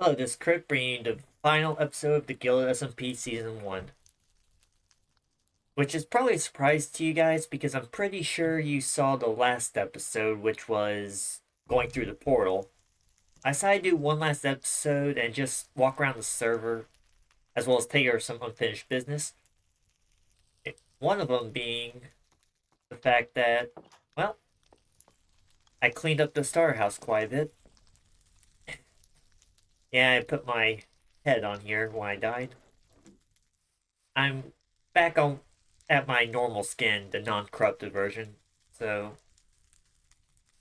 Hello, this is Crit bringing the final episode of the Gilded SMP Season 1. Which is probably a surprise to you guys because I'm pretty sure you saw the last episode, which was going through the portal. I decided to do one last episode and just walk around the server, as well as take care of some unfinished business. One of them being the fact that, well, I cleaned up the starter house quite a bit. Yeah, I put my head on here when I died. I'm back on at my normal skin, the non-corrupted version. So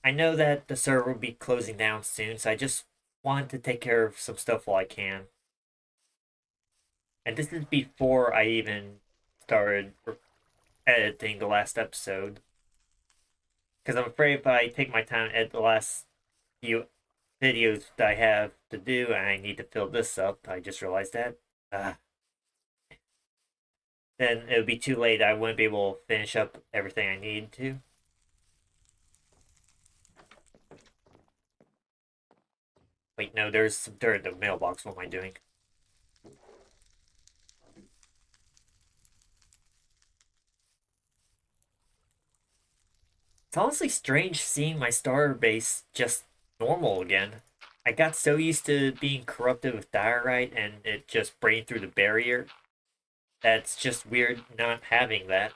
I know that the server will be closing down soon, so I just wanted to take care of some stuff while I can. And this is before I even started editing the last episode. Because I'm afraid if I take my time and edit the last few videos that I have to do, and I need to fill this up, I just realized that. Uh, then it would be too late. I wouldn't be able to finish up everything I need to. Wait, no, there's some dirt in the mailbox. What am I doing? It's honestly strange seeing my starter base just normal again. I got so used to being corrupted with diorite and it just breaking through the barrier. That's just weird not having that.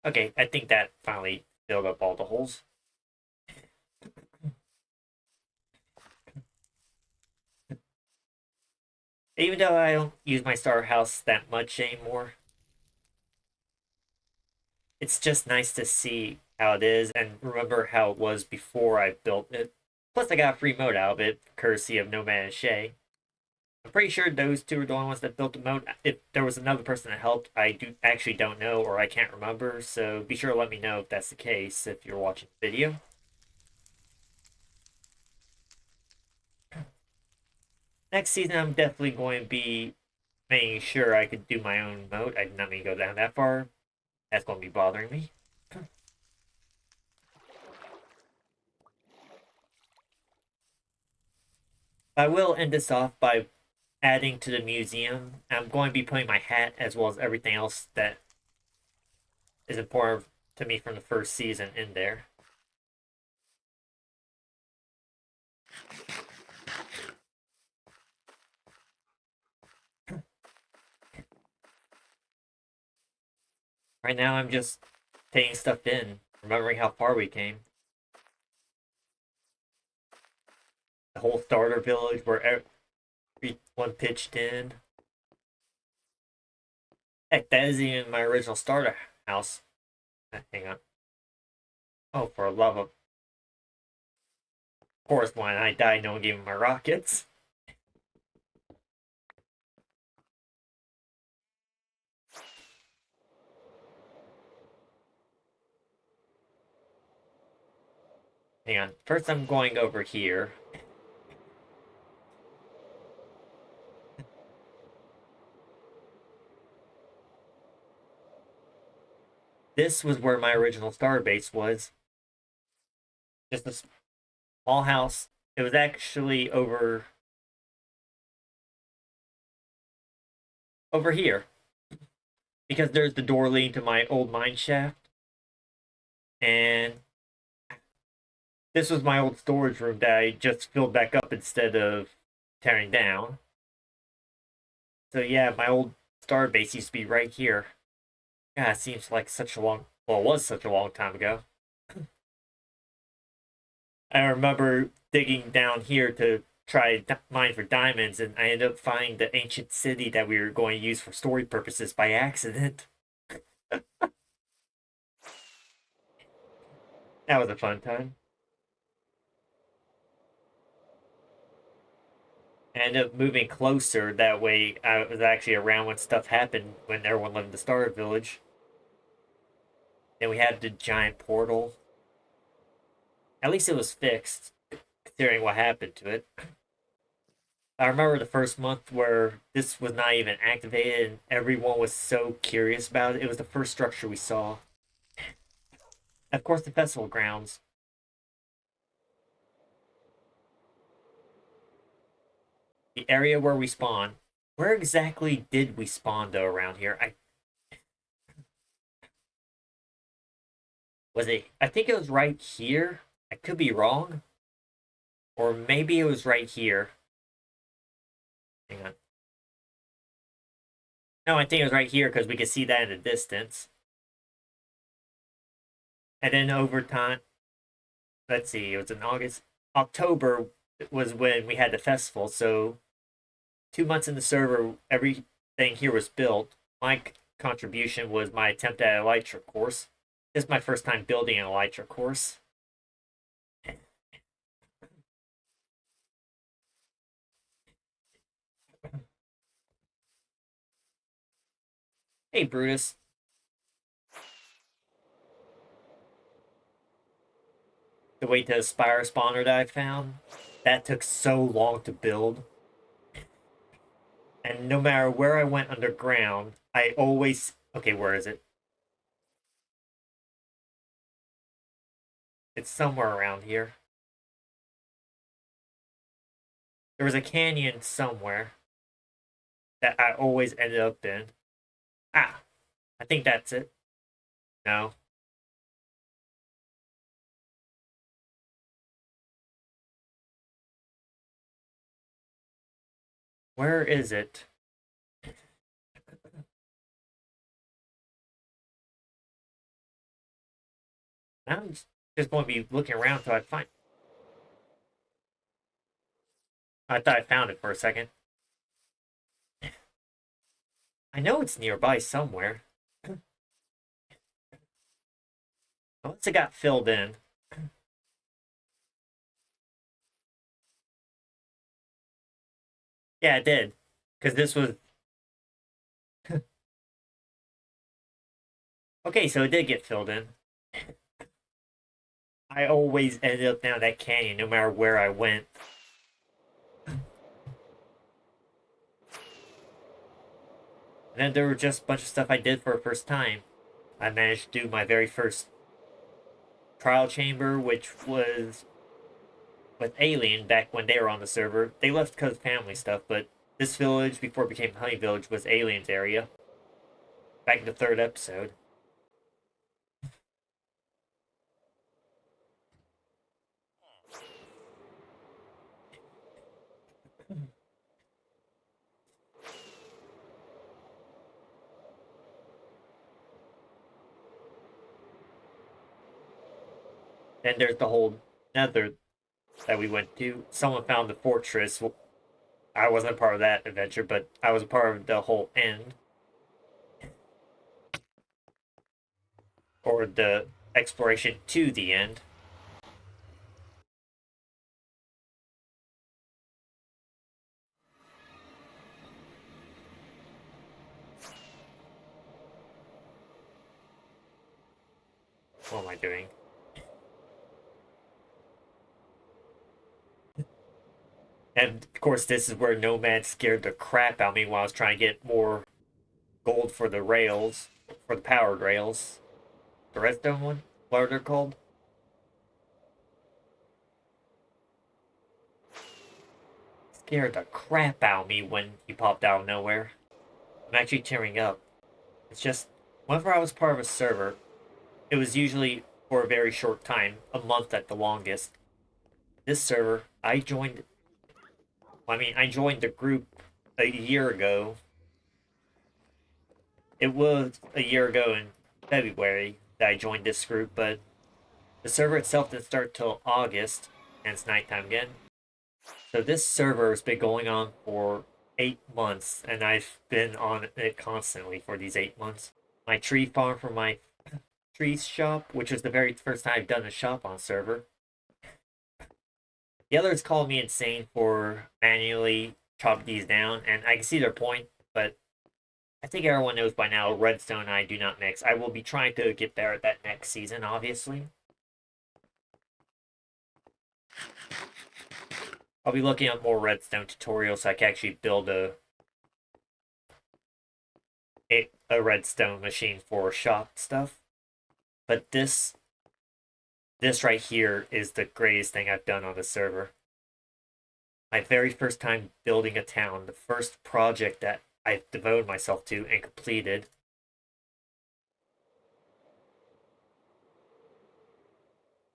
Okay, I think that finally filled up all the holes. Even though I don't use my starter house that much anymore, it's just nice to see how it is and remember how it was before I built it. Plus, I got a free mode out of it, courtesy of Nomad and Shay. I'm pretty sure those two are the only ones that built the mode. If there was another person that helped, I actually don't know or I can't remember. So be sure to let me know if that's the case if you're watching the video. Next season, I'm definitely going to be making sure I could do my own mode. I did not mean to go down that far. That's going to be bothering me. I will end this off by adding to the museum. I'm going to be putting my hat as well as everything else that is important to me from the first season in there. Right now, I'm just taking stuff in, remembering how far we came. The whole starter village where everyone pitched in. Heck, that isn't even my original starter house. Hang on. Oh, for love of course, when I died, no one gave me my rockets. Hang on. First, I'm going over here. This was where my original star base was. Just a small house. It was actually over here because there's the door leading to my old mine shaft, and this was my old storage room that I just filled back up instead of tearing down. So yeah, my old star base used to be right here. Yeah, it seems like such a long, well, it was such a long time ago. I remember digging down here to try mine for diamonds, and I ended up finding the ancient city that we were going to use for story purposes by accident. That was a fun time. I ended up moving closer. That way, I was actually around when stuff happened when everyone lived in the Star Village. Then we had the giant portal. At least it was fixed, considering what happened to it. I remember the first month where this was not even activated and everyone was so curious about it. It was the first structure we saw. Of course, the festival grounds. the area where we spawn. Where exactly did we spawn though around here? I think it was right here. I could be wrong. Or maybe it was right here. Hang on. No, I think it was right here because we could see that in the distance. And then over time, let's see, it was in August. October was when we had the festival. So 2 months in the server, everything here was built. My contribution was my attempt at Elytra course. This is my first time building an Elytra course. Hey, Brutus. The way to Spire spawner that I found, that took so long to build. And no matter where I went underground, I always... Okay, where is it? It's somewhere around here. There was a canyon somewhere that I always ended up in. Ah, I think that's it. No. Where is it? I'm just going to be looking around until I find... I thought I found it for a second. I know it's nearby somewhere. Unless it got filled in. Yeah, it did. Because this was... Okay, so it did get filled in. I always ended up down that canyon no matter where I went. And then there were just a bunch of stuff I did for the first time. I managed to do my very first trial chamber, which was with Alien back when they were on the server. They left because of family stuff, but this village, before it became Honey Village, was Alien's area. Back in the third episode. Then there's the whole nether that we went to. Someone found the fortress. Well, I wasn't a part of that adventure, but I was a part of the whole end. Or the exploration to the end. What am I doing? And of course, this is where Nomad scared the crap out of me while I was trying to get more gold for the rails, for the powered rails. The redstone one? What are they called? Scared the crap out of me when he popped out of nowhere. I'm actually tearing up. It's just, whenever I was part of a server, it was usually for a very short time, a month at the longest. This server, I joined the group a year ago. It was a year ago in February that I joined this group, but the server itself didn't start till August, and it's nighttime again. So this server has been going on for 8 months, and I've been on it constantly for these 8 months. My tree farm for my tree shop, which was the very first time I've done a shop on server. The others called me insane for manually chopping these down, and I can see their point, but I think everyone knows by now redstone and I do not mix. I will be trying to get better at that next season, obviously. I'll be looking at more redstone tutorials so I can actually build a redstone machine for shop stuff. But this right here is the greatest thing I've done on the server. my very first time building a town, the first project that I devoted myself to and completed.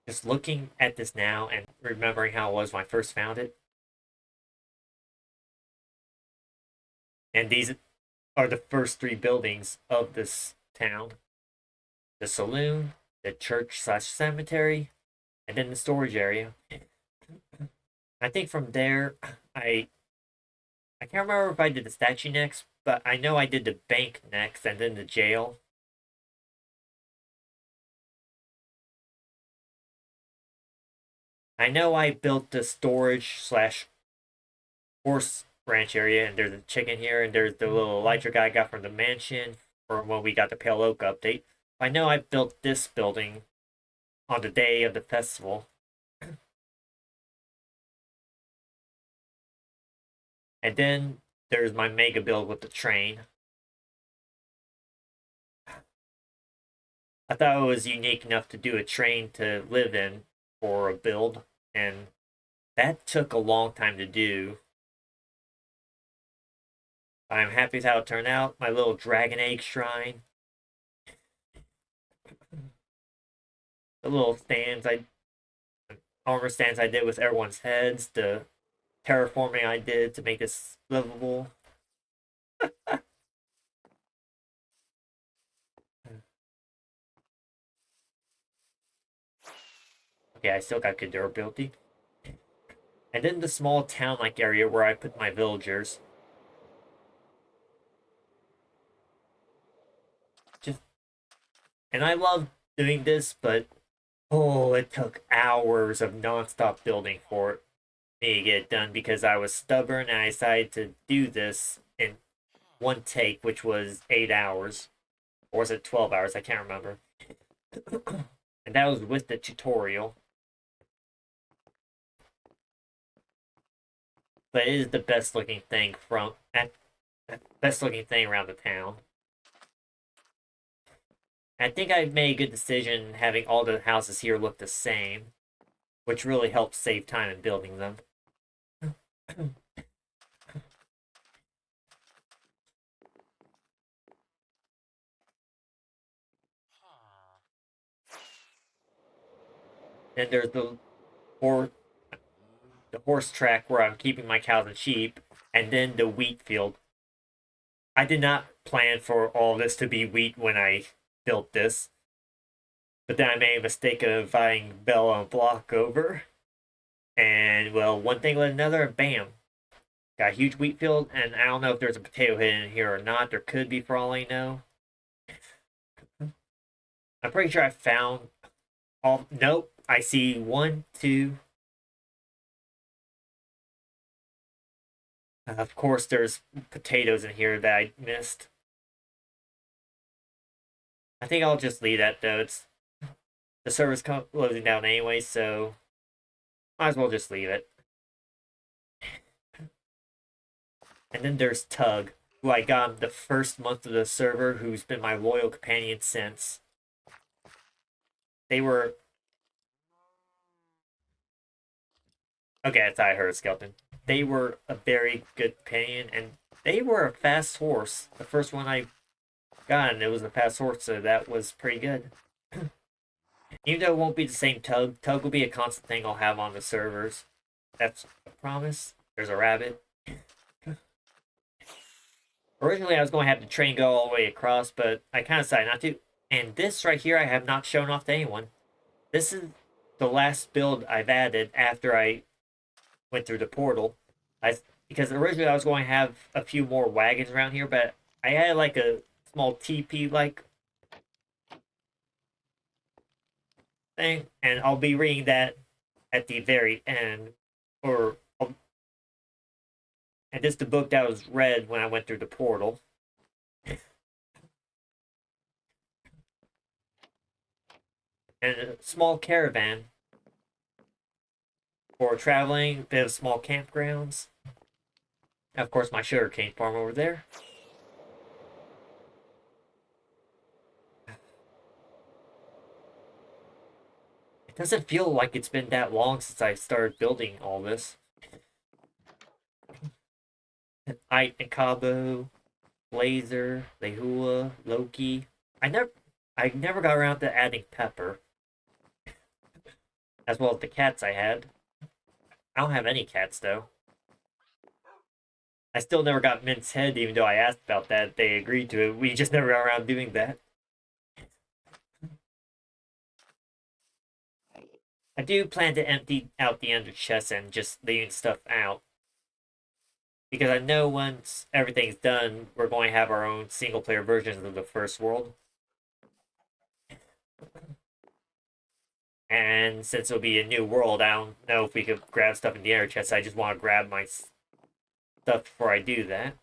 Just looking at this now and remembering how it was when I first found it. And these are the first three buildings of this town: the saloon, the church slash cemetery, and then the storage area. I think from there, I can't remember if I did the statue next, but I know I did the bank next and then the jail. I know I built the storage slash horse ranch area, and there's a chicken here, and there's the little elytra guy I got from the mansion from when we got the Pale Oak update. I know I built this building on the day of the festival. And then there's my mega build with the train. I thought it was unique enough to do a train to live in for a build, and that took a long time to do. I'm happy with how it turned out. My little dragon egg shrine. The little stands armor stands I did with everyone's heads. The terraforming I did to make this livable. Okay, I still got good durability. And then the small town-like area where I put my villagers. Just, and I love doing this, but oh, it took hours of non-stop building for me to get it done because I was stubborn and I decided to do this in one take, which was 8 hours. Or was it 12 hours? I can't remember. And that was with the tutorial. But it is the best looking thing best looking thing around the town. I think I made a good decision having all the houses here look the same, which really helps save time in building them. Then there's the horse track where I'm keeping my cows and sheep, and then the wheat field. I did not plan for all this to be wheat when I built this, but then I made a mistake of inviting Bella and Block over, and well, one thing led another, and bam, got a huge wheat field, and I don't know if there's a potato hidden in here or not. There could be, for all I know. I'm pretty sure I found all. Nope, I see one, two. Of course, there's potatoes in here that I missed. I think I'll just leave that though. It's the server's closing down anyway, so might as well just leave it. And then there's Tug, who I got the first month of the server, who's been my loyal companion since. They were... Okay, I thought I heard a skeleton. They were a very good companion, and they were a fast horse. The first one I got, and it was a fast horse, so that was pretty good. Even though it won't be the same Tug, Tug will be a constant thing I'll have on the servers. That's a promise. There's a rabbit. Originally, I was going to have the train go all the way across, but I kind of decided not to. And this right here, I have not shown off to anyone. This is the last build I've added after I went through the portal. Because originally I was going to have a few more wagons around here, but I had like a small TP-like thing, and I'll be reading that at the very end. And this is the book that was read when I went through the portal. And a small caravan for traveling, a bit of small campgrounds. And of course, my sugarcane farm over there. It doesn't feel like it's been that long since I started building all this. Ite and Cabo, Blazer, Lehua, Loki. I never got around to adding Pepper, as well as the cats I had. I don't have any cats though. I still never got Mint's head, even though I asked about that. They agreed to it. We just never got around doing that. I do plan to empty out the ender chest and just leaving stuff out. Because I know once everything's done, we're going to have our own single player versions of the first world. And since it'll be a new world, I don't know if we could grab stuff in the ender chest. I just want to grab my stuff before I do that.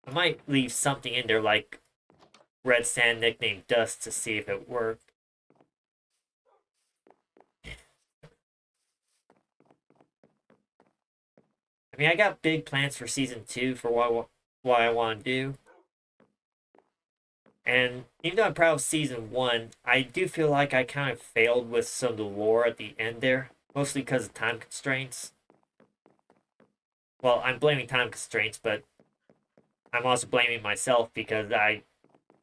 I might leave something in there like red sand nicknamed Dust to see if it worked. I mean, I got big plans for season 2 for what I want to do. And even though I'm proud of season 1, I do feel like I kind of failed with some of the lore at the end there, mostly because of time constraints. Well, I'm blaming time constraints, but I'm also blaming myself because I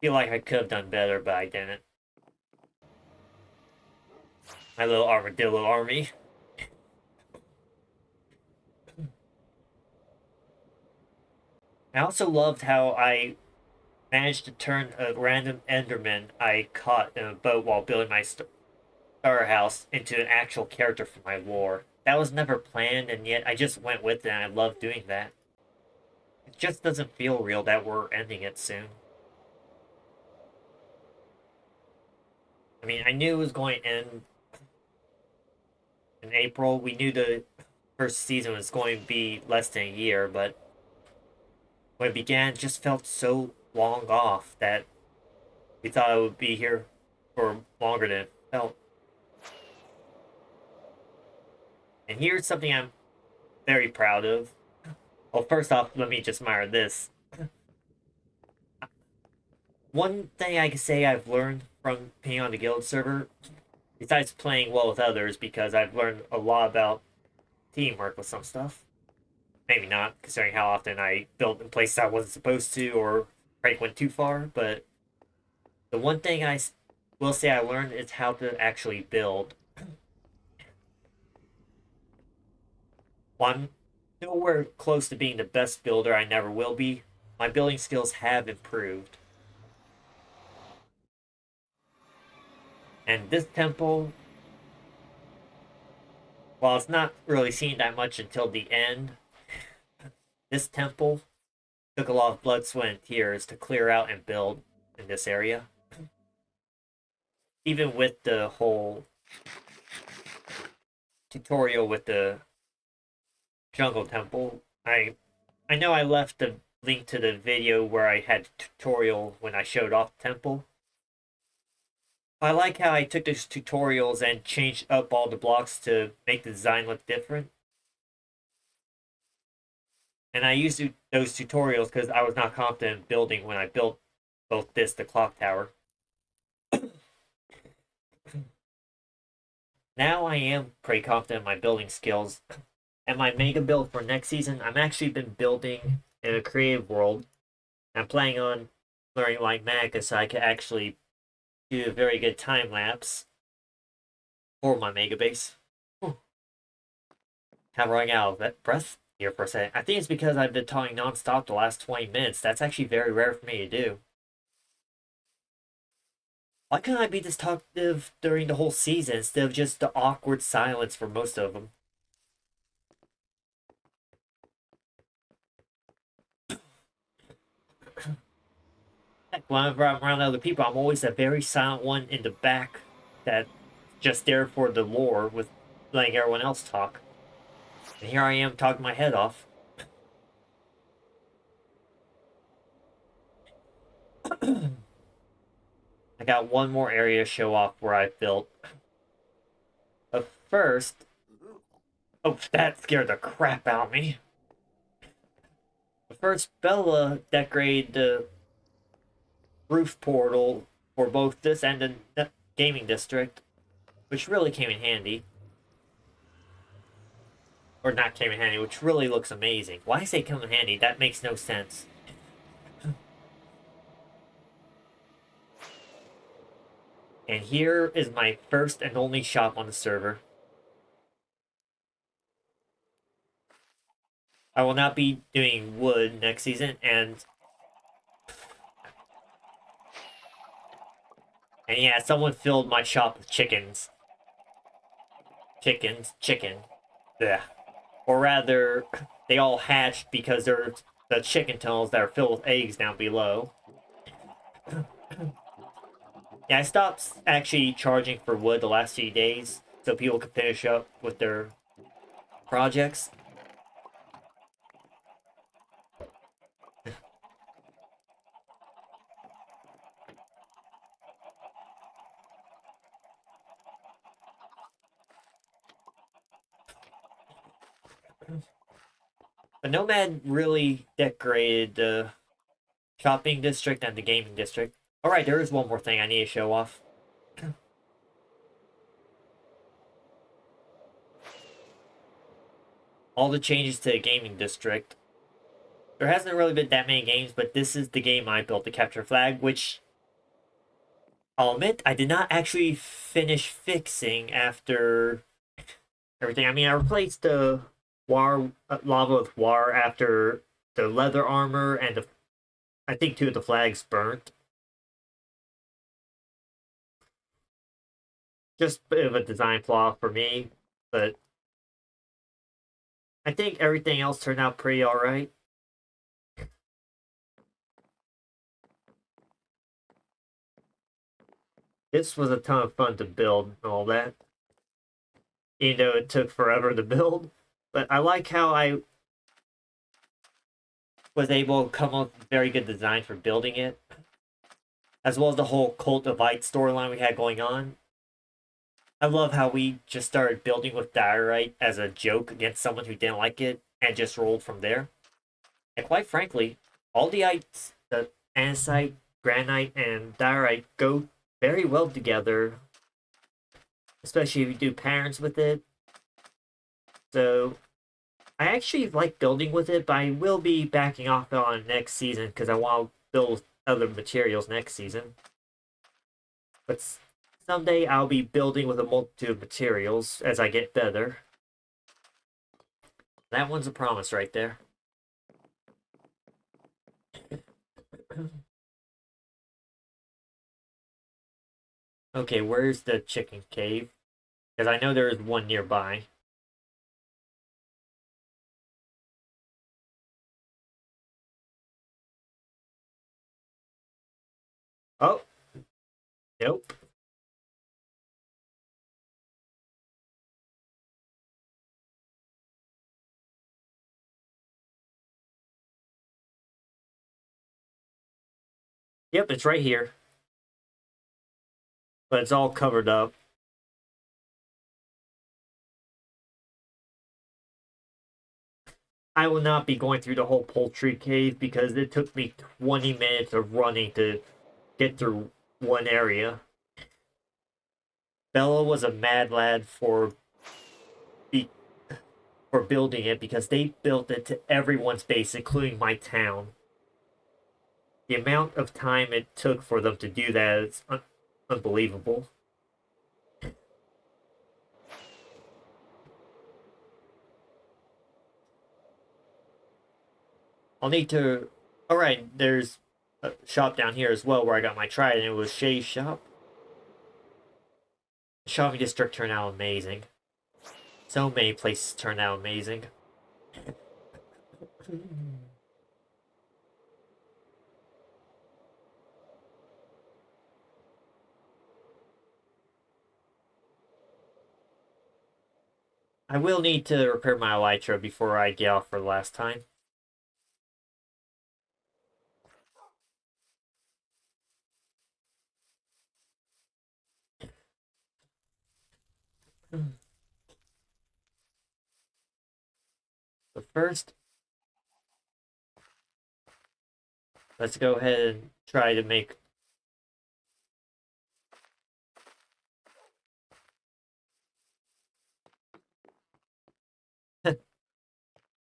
feel like I could have done better, but I didn't. My little armadillo army. I also loved how I managed to turn a random Enderman I caught in a boat while building my star house into an actual character for my lore. That was never planned, and yet I just went with it, and I love doing that. It just doesn't feel real that we're ending it soon. I mean, I knew it was going to end in April. We knew the first season was going to be less than a year, but when it began, it just felt so long off that we thought it would be here for longer than it felt. And here's something I'm very proud of. Well, first off, let me just admire this. One thing I can say I've learned from being on the guild server, besides playing well with others, because I've learned a lot about teamwork with some stuff. Maybe not, considering how often I built in places I wasn't supposed to, or Frank went too far, but the one thing I will say I learned is how to actually build. While I'm nowhere close to being the best builder, I never will be. My building skills have improved. And this temple, while it's not really seen that much until the end, this temple took a lot of blood, sweat, and tears to clear out and build in this area. Even with the whole tutorial with the jungle temple, I know I left the link to the video where I had a tutorial when I showed off the temple. I like how I took those tutorials and changed up all the blocks to make the design look different. And I used those tutorials because I was not confident in building when I built both the clock tower. Now I am pretty confident in my building skills. And my mega build for next season, I'm actually been building in a creative world. I'm planning on learning like Maga so I can actually do a very good time lapse for my mega base. Kind of running out of that breath here for a second. I think it's because I've been talking nonstop the last 20 minutes. That's actually very rare for me to do. Why couldn't I be this talkative during the whole season instead of just the awkward silence for most of them? Whenever I'm around other people, I'm always a very silent one in the back that just there for the lore with letting everyone else talk. And here I am talking my head off. I got one more area to show off where I built. But first... Oh, that scared the crap out of me. But first, Bella decorated the roof portal for both this and the gaming district, which really came in handy. Or not came in handy, which really looks amazing. Why I say come in handy? That makes no sense. And here is my first and only shop on the server. I will not be doing wood next season, and yeah, someone filled my shop with chickens. Chicken. Yeah. Or rather, they all hatched because there's the chicken tunnels that are filled with eggs down below. Yeah, I stopped actually charging for wood the last few days so people could finish up with their projects. But Nomad really decorated the shopping district and the gaming district. Alright, there is one more thing I need to show off. All the changes to the gaming district. There hasn't really been that many games, but this is the game I built, the Capture Flag, which I'll admit I did not actually finish fixing after everything. I mean, I replaced the lava with war after the leather armor and I think two of the flags burnt. Just a bit of a design flaw for me, but I think everything else turned out pretty alright. This was a ton of fun to build and all that. Even though it took forever to build. But I like how I was able to come up with a very good design for building it. As well as the whole Cult of Light storyline we had going on. I love how we just started building with diorite as a joke against someone who didn't like it and just rolled from there. And quite frankly, all the ites, the andesite, granite, and diorite go very well together, especially if you do patterns with it. So I actually like building with it, but I will be backing off on next season because I want to build with other materials next season. But someday I'll be building with a multitude of materials as I get better. That one's a promise right there. Okay, where's the chicken cave? Because I know there is one nearby. Oh, nope. Yep, it's right here. But it's all covered up. I will not be going through the whole poultry cave because it took me 20 minutes of running to get through one area. Bella was a mad lad for building it because they built it to everyone's base, including my town. The amount of time it took for them to do that is unbelievable. I'll need to. Alright, there's a shop down here as well where I got my trident. It was Shay's shop. The shopping district turned out amazing. So many places turned out amazing. I will need to repair my elytra before I get off for the last time. But first, let's go ahead and try to make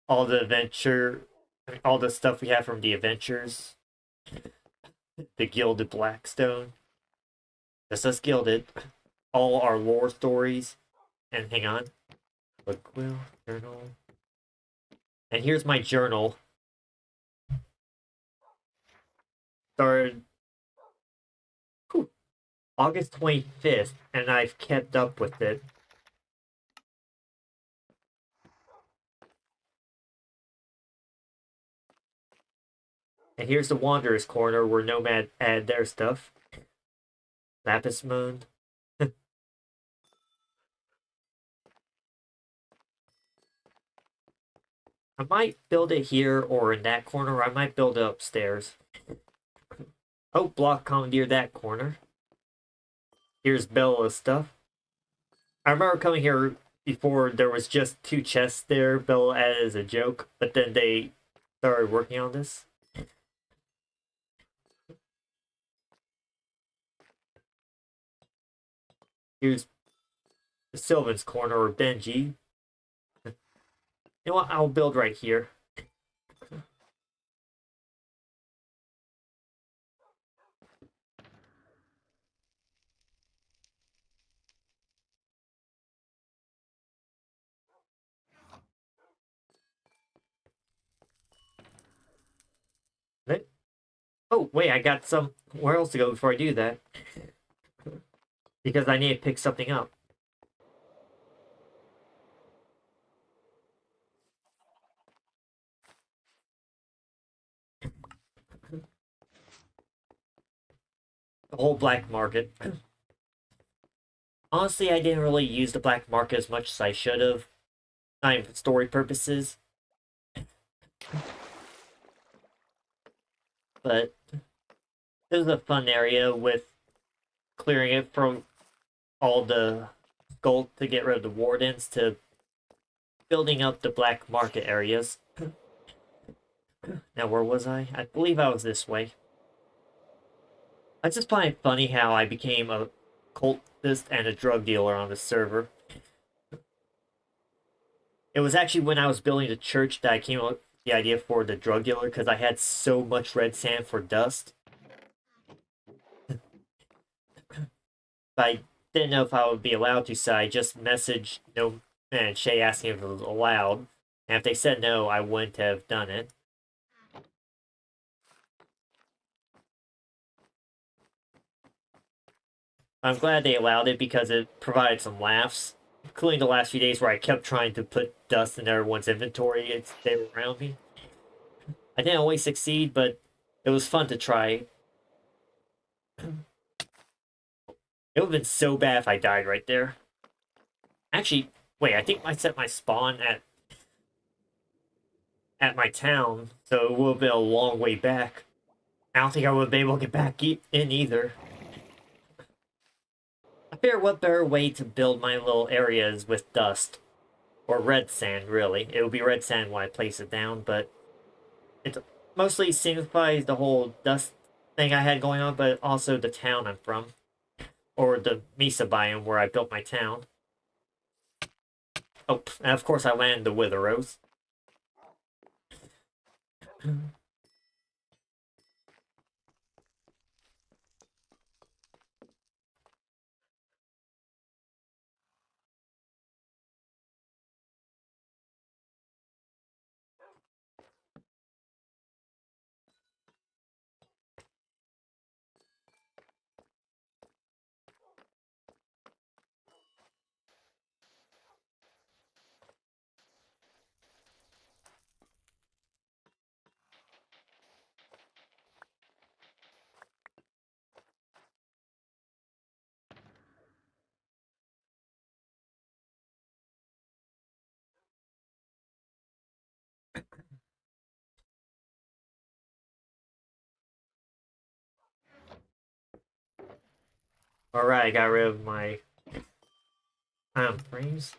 all the adventure, all the stuff we have from the adventures, the Gilded Blackstone. This is Gilded. All our lore stories. And hang on. Look, Will, journal. And here's my journal. Started August 25th, and I've kept up with it. And here's the Wanderer's Corner where Nomad add their stuff. Lapis Moon. I might build it here or in that corner. I might build it upstairs. Oh, block commandeer that corner. Here's Bella's stuff. I remember coming here before there was just 2 chests there. Bella added as a joke, but then they started working on this. Here's the Sylvan's corner or Benji. You know what? I'll build right here. Oh, wait, I got somewhere else to go before I do that. Because I need to pick something up. The whole black market. Honestly, I didn't really use the black market as much as I should have. Not even for story purposes. But it was a fun area with clearing it from all the gold to get rid of the wardens to building up the black market areas. Now, where was I? I believe I was this way. I just find it funny how I became a cultist and a drug dealer on the server. It was actually when I was building the church that I came up with the idea for the drug dealer because I had so much red sand for dust. But I didn't know if I would be allowed to, so I just messaged No and Shay asking if it was allowed. And if they said no, I wouldn't have done it. I'm glad they allowed it because it provided some laughs, including the last few days where I kept trying to put dust in everyone's inventory if they were around me. I didn't always succeed, but it was fun to try. It would have been so bad if I died right there. Actually, wait, I think I set my spawn at my town, so it would have been a long way back. I don't think I would be able to get back in either. I figure what better way to build my little areas with dust. Or red sand, really. It will be red sand when I place it down, but it mostly signifies the whole dust thing I had going on, but also the town I'm from. Or the Mesa biome where I built my town. Oh, and of course I landed the Wither Rose. Alright, I got rid of my time frames.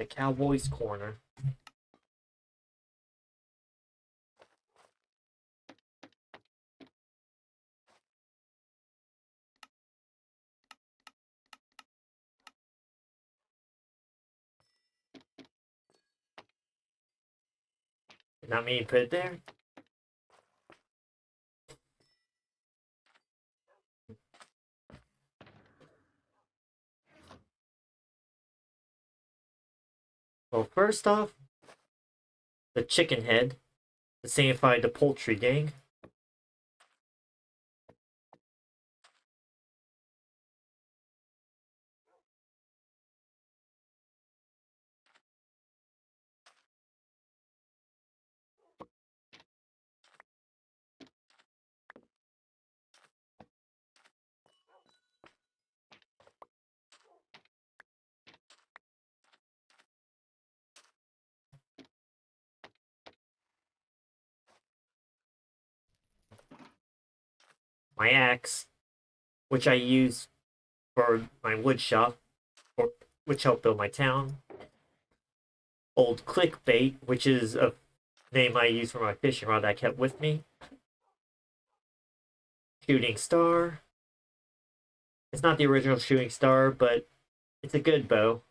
The Cowboys Corner. Did not mean to put it there. Well, first off, the chicken head to signify the poultry gang. My axe, which I use for my wood shop, which helped build my town. Old clickbait, which is a name I use for my fishing rod that I kept with me. Shooting star. It's not the original shooting star, but it's a good bow.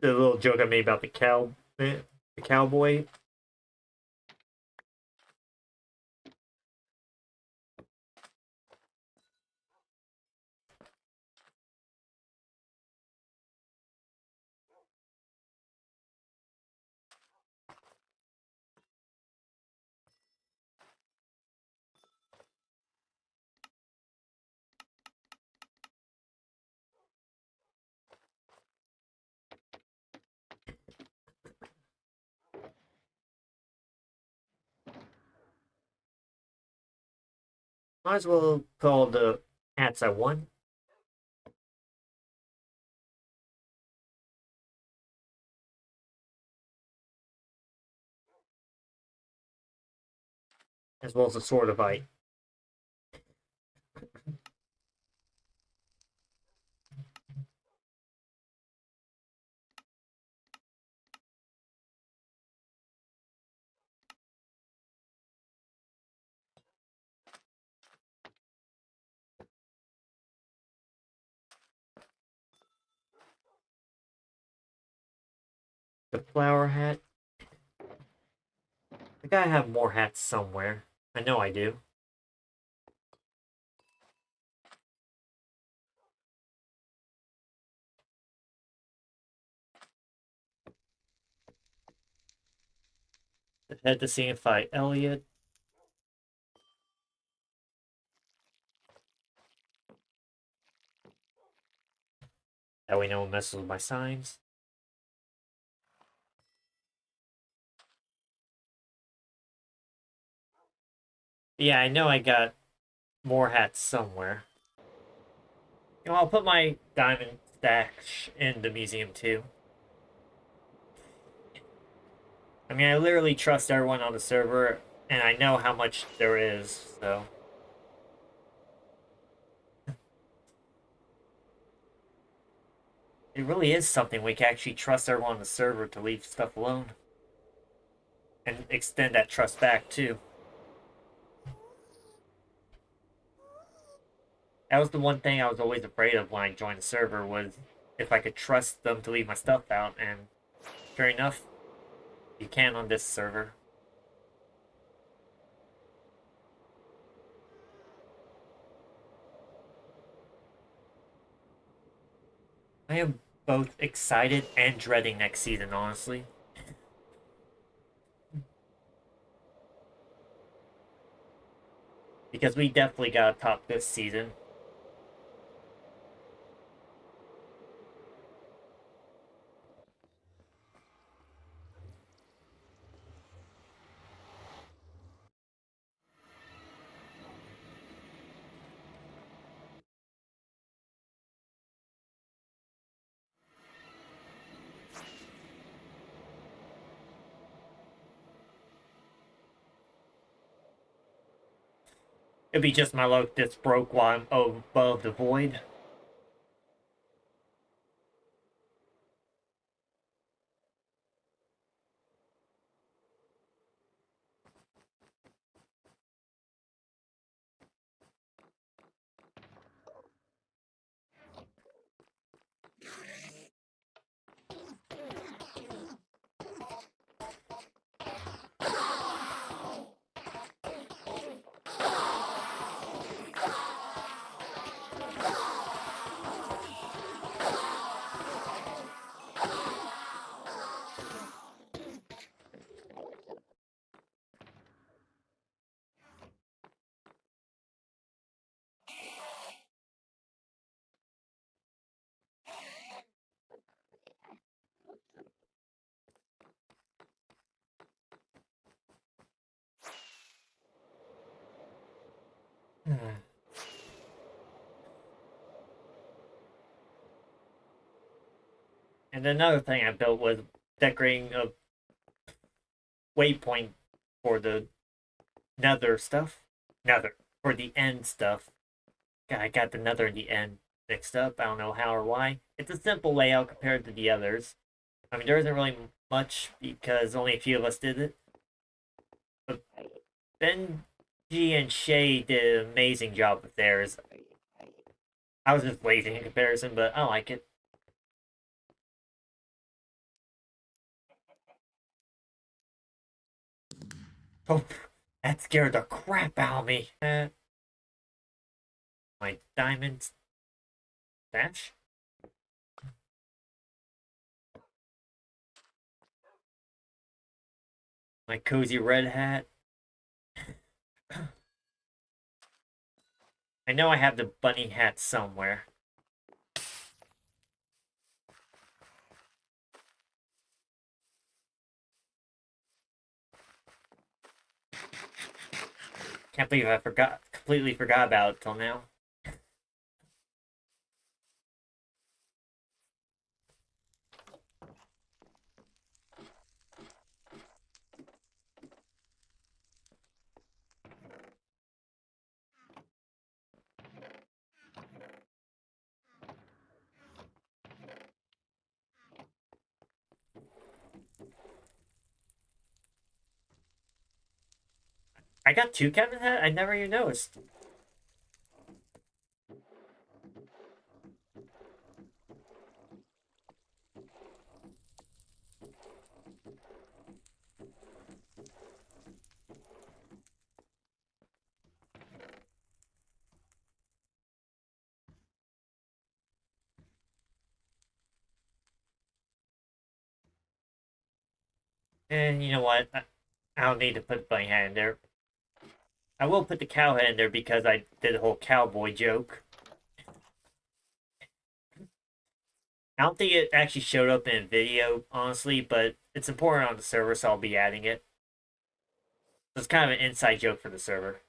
The little joke I made about the cowboy. Might as well put all the hats I won. As well as the sword of light. The flower hat. I gotta have more hats somewhere. I know I do. The head to signify Elliot. That way no one messes with my signs. Yeah, I know I got more hats somewhere. You know, I'll put my diamond stash in the museum too. I mean, I literally trust everyone on the server, and I know how much there is, so. It really is something we can actually trust everyone on the server to leave stuff alone. And extend that trust back, too. That was the one thing I was always afraid of when I joined the server, was if I could trust them to leave my stuff out, and sure enough, you can on this server. I am both excited and dreading next season, honestly. Because we definitely gotta top this season. It'd be just my luck this broke while I'm above the void. And another thing I built was decorating a waypoint for the nether stuff. Nether. For the end stuff. God, I got the nether and the end mixed up. I don't know how or why. It's a simple layout compared to the others. I mean, there isn't really much because only a few of us did it. But Benji and Shay did an amazing job with theirs. I was just lazy in comparison, but I like it. Oh, that scared the crap out of me. My diamond stash? My cozy red hat? I know I have the bunny hat somewhere. Can't believe I completely forgot about it till now. I got two Kevin hat? I never even noticed. And you know what? I don't need to put the bunny hat in there. I will put the cow head in there because I did a whole cowboy joke. I don't think it actually showed up in a video, honestly, but it's important on the server, so I'll be adding it. It's kind of an inside joke for the server.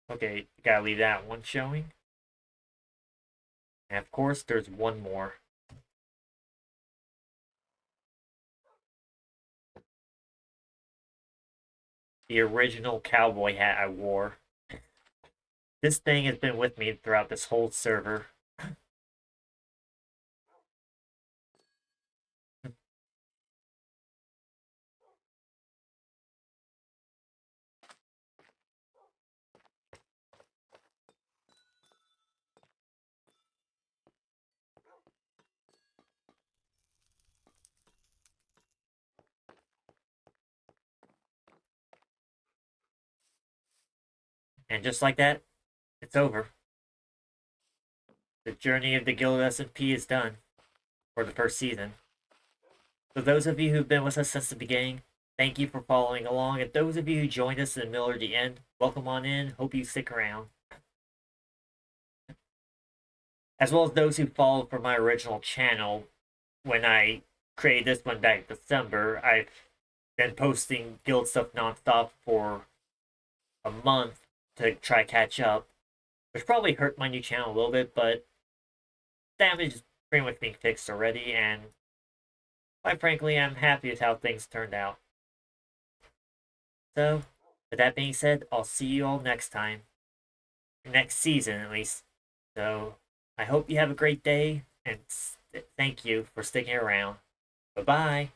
Okay, gotta leave that one showing. And of course, there's one more. The original cowboy hat I wore. This thing has been with me throughout this whole server. And just like that, it's over. The journey of the Gilded SMP is done for the first season. For those of you who've been with us since the beginning, thank you for following along. And those of you who joined us in the middle or the end, welcome on in. Hope you stick around. As well as those who followed from my original channel when I created this one back in December. I've been posting guild stuff nonstop for a month to try to catch up, which probably hurt my new channel a little bit, but damage is pretty much being fixed already, and quite frankly, I'm happy with how things turned out. So, with that being said, I'll see you all next time. Next season, at least. So, I hope you have a great day, and thank you for sticking around. Bye bye.